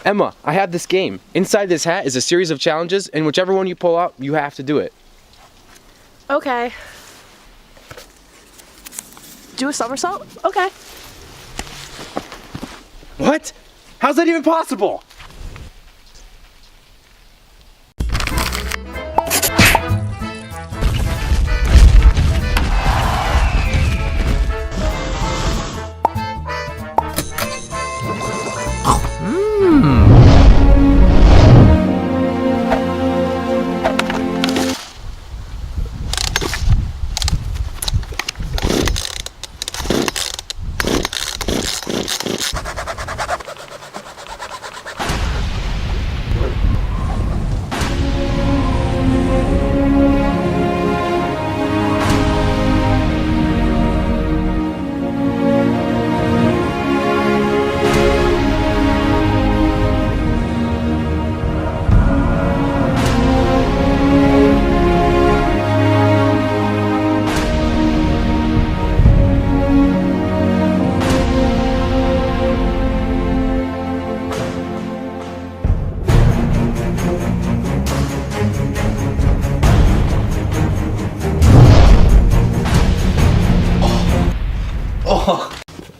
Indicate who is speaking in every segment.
Speaker 1: Emma, I have this game. Inside this hat is a series of challenges, and whichever one you pull out, you have to do it.
Speaker 2: Okay. Do a somersault? Okay.
Speaker 1: What? How's that even possible?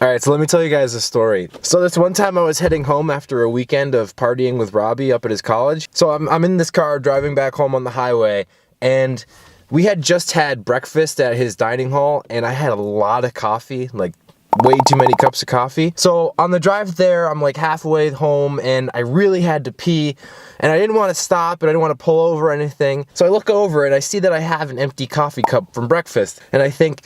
Speaker 1: Alright, so let me tell you guys a story. So this one time I was heading home after a weekend of partying with Robbie up at his college. So I'm in this car driving back home on the highway, and we had just had breakfast at his dining hall, and I had a lot of coffee, like way too many cups of coffee. So on the drive there, I'm like halfway home, and I really had to pee, and I didn't want to stop, and I didn't want to pull over or anything. So I look over and I see that I have an empty coffee cup from breakfast, and I think,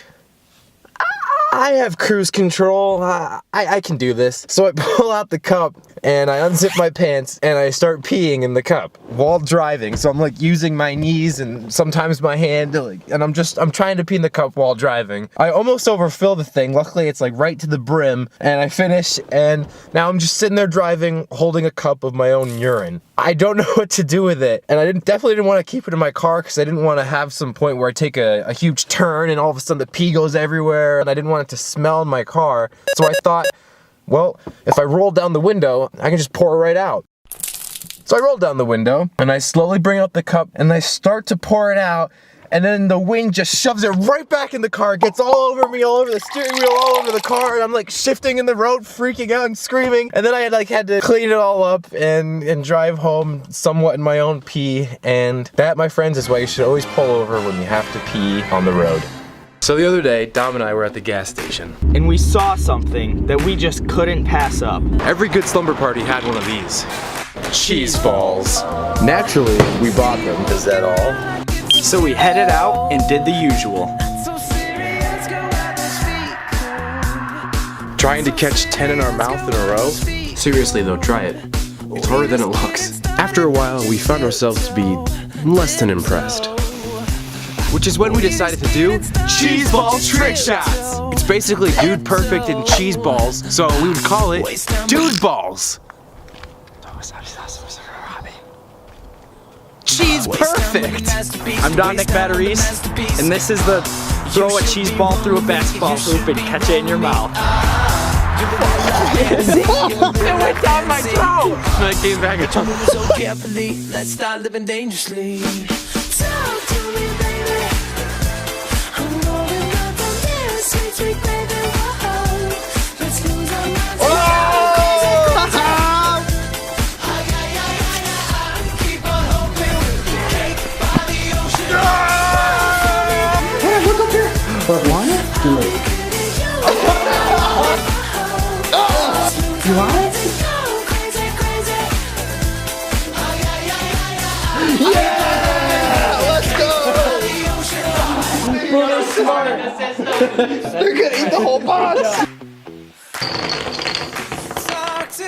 Speaker 1: I have cruise control, I can do this. So I pull out the cup and I unzip my pants and I start peeing in the cup while driving. So I'm like using my knees and sometimes my hand, and I'm trying to pee in the cup while driving. I almost overfill the thing. Luckily it's like right to the brim, and I finish, and now I'm just sitting there driving holding a cup of my own urine. I don't know what to do with it, and I definitely didn't want to keep it in my car because I didn't want to have some point where I take a huge turn and all of a sudden the pee goes everywhere, and I didn't want it to smell in my car. So I thought, well, if I roll down the window, I can just pour it right out. So I roll down the window and I slowly bring up the cup and I start to pour it out, and then the wind just shoves it right back in the car, gets all over me, all over the steering wheel, all over the car, and I'm like shifting in the road, freaking out and screaming. And then I had to clean it all up and drive home somewhat in my own pee. And that, my friends, is why you should always pull over when you have to pee on the road. So the other day, Dom and I were at the gas station.
Speaker 3: And we saw something that we just couldn't pass up.
Speaker 1: Every good slumber party had one of these. Cheeseballs. Naturally, we bought them. Is that all?
Speaker 3: So we headed out and did the usual.
Speaker 1: Trying to catch 10 in our mouth in a row? Seriously though, try it. It's harder than it looks. After a while, we found ourselves to be less than impressed. Which is when we decided to do Cheeseball Trickshots. It's basically Dude Perfect and cheese balls, so we would call it Dude Balls. Cheese Perfect!
Speaker 3: I'm Dominic Batteries, and this is the throw a cheese ball through a basketball hoop and catch it in your mouth.
Speaker 1: It went down my throat! And I came back and
Speaker 4: so carefully, let's start living dangerously. Talk to me, baby. I'm going up on this sweet, sweet baby. Whoa. Let's lose our minds. Keep on hoping we'll be cake by the ocean.
Speaker 5: Hey, look up here. Want it? Do it. You want it?
Speaker 4: Yeah!
Speaker 5: Let's go! We're smart. They're gonna eat the whole box.
Speaker 4: Talk to